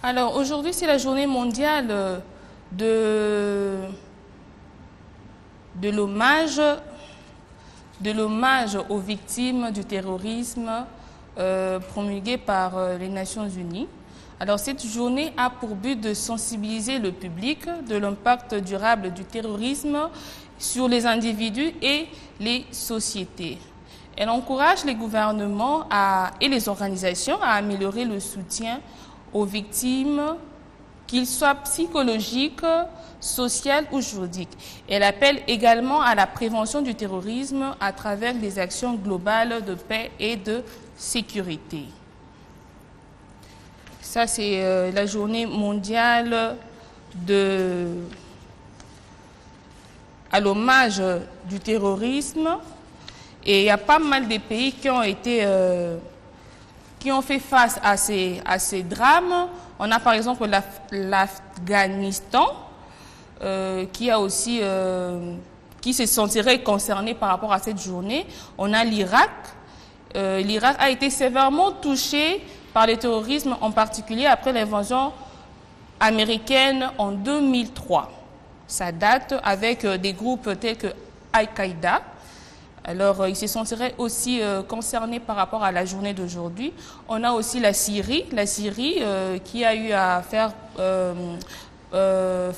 Alors aujourd'hui, c'est la journée mondiale de, de l'hommage aux victimes du terrorisme promulguée par les Nations Unies. Alors cette journée a pour but de sensibiliser le public de l'impact durable du terrorisme sur les individus et les sociétés. Elle encourage les gouvernements et les organisations à améliorer le soutien aux victimes, qu'ils soient psychologiques, sociales ou juridiques. Elle appelle également à la prévention du terrorisme à travers des actions globales de paix et de sécurité. Ça, c'est la journée mondiale à l'hommage du terrorisme. Et il y a pas mal de pays qui ont fait face à ces drames. On a par exemple l'Afghanistan qui se sentirait concerné par rapport à cette journée. On a l'Irak. L'Irak a été sévèrement touché par le terrorisme, en particulier après l'invasion américaine en 2003. Ça date avec des groupes tels que Al-Qaïda. Alors, ils se sentiraient aussi concernés par rapport à la journée d'aujourd'hui. On a aussi la Syrie qui a eu à faire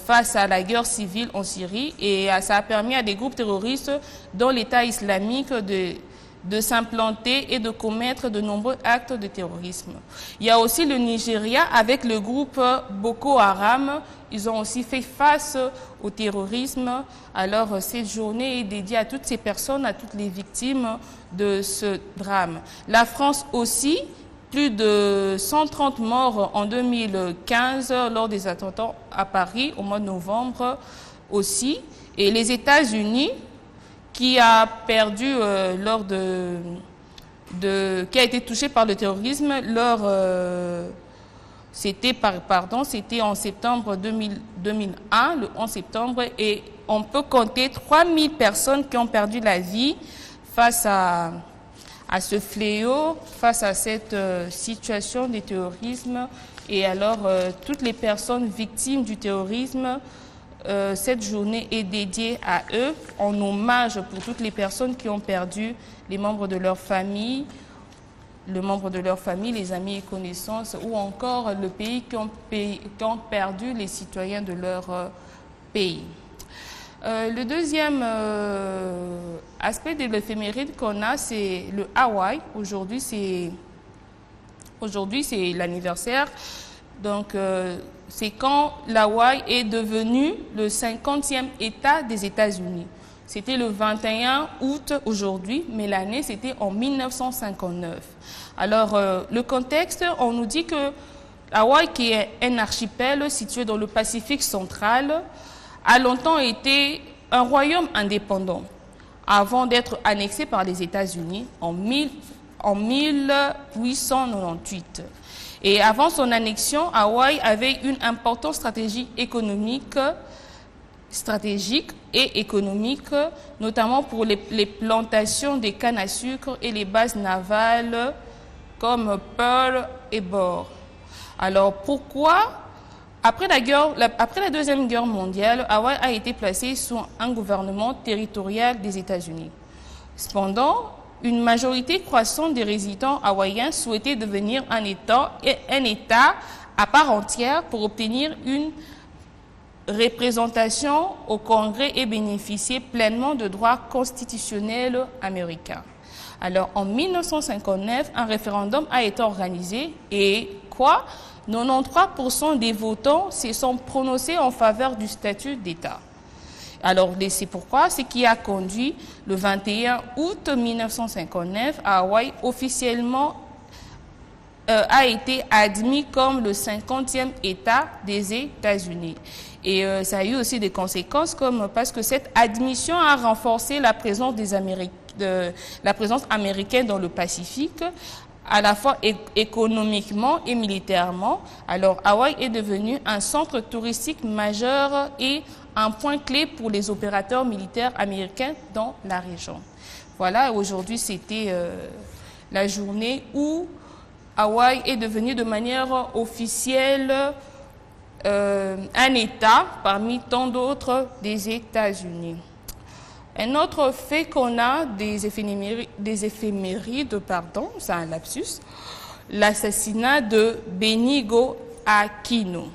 face à la guerre civile en Syrie. Et ça a permis à des groupes terroristes, dont l'État islamique, de s'implanter et de commettre de nombreux actes de terrorisme. Il y a aussi le Nigeria avec le groupe Boko Haram. Ils ont aussi fait face au terrorisme. Alors cette journée est dédiée à toutes ces personnes, à toutes les victimes de ce drame. La France aussi, plus de 130 morts en 2015 lors des attentats à Paris au mois de novembre aussi. Et les États-Unis, qui a perdu qui a été touché par le terrorisme c'était en septembre 2001, le 11 septembre, et on peut compter 3000 personnes qui ont perdu la vie face à ce fléau, face à cette situation de terrorisme. Et alors, toutes les personnes victimes du terrorisme, cette journée est dédiée à eux, en hommage pour toutes les personnes qui ont perdu les membres de leur famille, les amis et connaissances, ou encore le pays qui ont perdu les citoyens de leur pays. Le deuxième aspect de l'éphéméride qu'on a, c'est le Hawaï. Aujourd'hui, c'est l'anniversaire. Donc, c'est quand l'Hawaï est devenu le 50e État des États-Unis. C'était le 21 août aujourd'hui, mais l'année, c'était en 1959. Alors, le contexte, on nous dit que Hawaï, qui est un archipel situé dans le Pacifique central, a longtemps été un royaume indépendant, avant d'être annexé par les États-Unis en 1898. Et avant son annexion, Hawaï avait une importante stratégique et économique, notamment pour les plantations de canne à sucre et les bases navales comme Pearl Harbor. Alors pourquoi, après la Deuxième Guerre mondiale, Hawaï a été placé sous un gouvernement territorial des États-Unis? Cependant, une majorité croissante des résidents hawaïens souhaitaient devenir un État à part entière pour obtenir une représentation au Congrès et bénéficier pleinement de droits constitutionnels américains. Alors, en 1959, un référendum a été organisé et 93% des votants se sont prononcés en faveur du statut d'État. Alors, c'est pourquoi ce qui a conduit le 21 août 1959 à Hawaï officiellement a été admis comme le 50e État des États-Unis. Et ça a eu aussi des conséquences parce que cette admission a renforcé la présence américaine dans le Pacifique, à la fois économiquement et militairement. Alors, Hawaï est devenu un centre touristique majeur et un point clé pour les opérateurs militaires américains dans la région. Voilà, aujourd'hui, c'était la journée où Hawaï est devenu de manière officielle un État parmi tant d'autres des États-Unis. Un autre fait qu'on a des éphémérides, pardon, c'est un lapsus, l'assassinat de Benigno Aquino.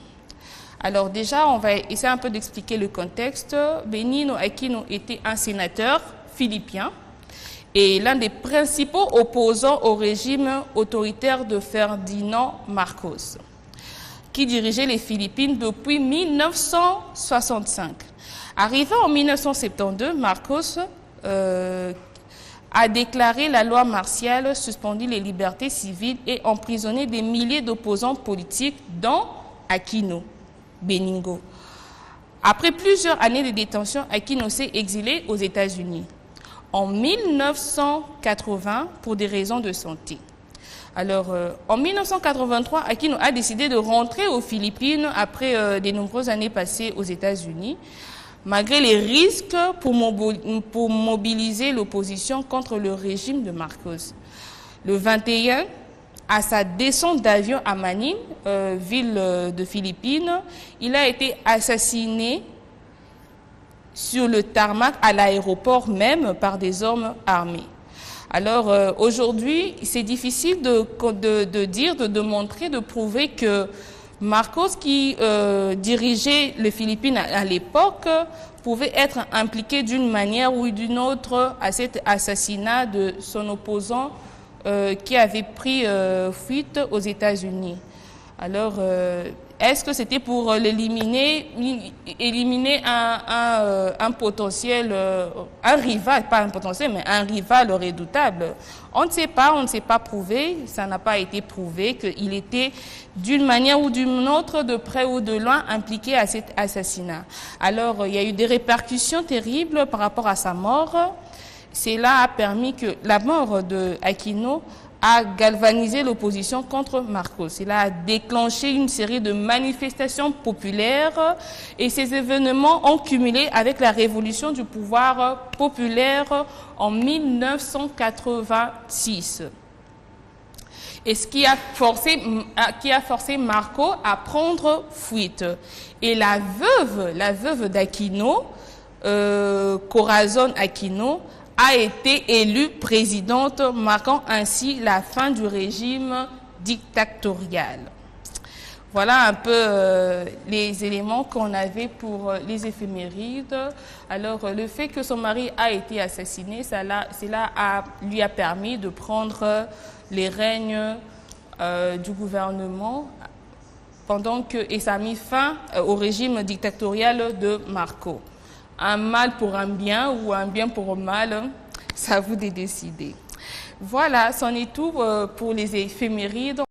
Alors déjà, on va essayer un peu d'expliquer le contexte. Benigno Aquino était un sénateur philippien et l'un des principaux opposants au régime autoritaire de Ferdinand Marcos, qui dirigeait les Philippines depuis 1965. Arrivé en 1972, Marcos a déclaré la loi martiale, suspendu les libertés civiles et emprisonné des milliers d'opposants politiques, dont Aquino, Benigno. Après plusieurs années de détention, Aquino s'est exilé aux États-Unis en 1980 pour des raisons de santé. Alors, en 1983, Aquino a décidé de rentrer aux Philippines après de nombreuses années passées aux États-Unis, malgré les risques pour mobiliser l'opposition contre le régime de Marcos. Le 21, à sa descente d'avion à Manille, ville de Philippines, il a été assassiné sur le tarmac à l'aéroport même par des hommes armés. Alors aujourd'hui, c'est difficile de dire, de montrer, de prouver que Marcos, qui dirigeait les Philippines à l'époque, pouvait être impliqué d'une manière ou d'une autre à cet assassinat de son opposant qui avait pris fuite aux États-Unis. Alors, est-ce que c'était pour l'éliminer, éliminer un potentiel, un rival, pas un potentiel, mais un rival redoutable? On ne sait pas prouver, ça n'a pas été prouvé qu'il était d'une manière ou d'une autre, de près ou de loin, impliqué à cet assassinat. Alors, il y a eu des répercussions terribles par rapport à sa mort. Cela a permis que la mort de Aquino a galvanisé l'opposition contre Marcos. Cela a déclenché une série de manifestations populaires et ces événements ont cumulé avec la révolution du pouvoir populaire en 1986. Et ce qui a forcé Marcos à prendre fuite. Et la veuve d'Aquino, Corazon Aquino, a été élue présidente, marquant ainsi la fin du régime dictatorial. Voilà un peu les éléments qu'on avait pour les éphémérides. Alors, le fait que son mari a été assassiné, cela lui a permis de prendre les règnes du gouvernement et ça a mis fin au régime dictatorial de Marcos. Un mal pour un bien ou un bien pour un mal, c'est à vous de décider. Voilà, c'en est tout pour les éphémérides.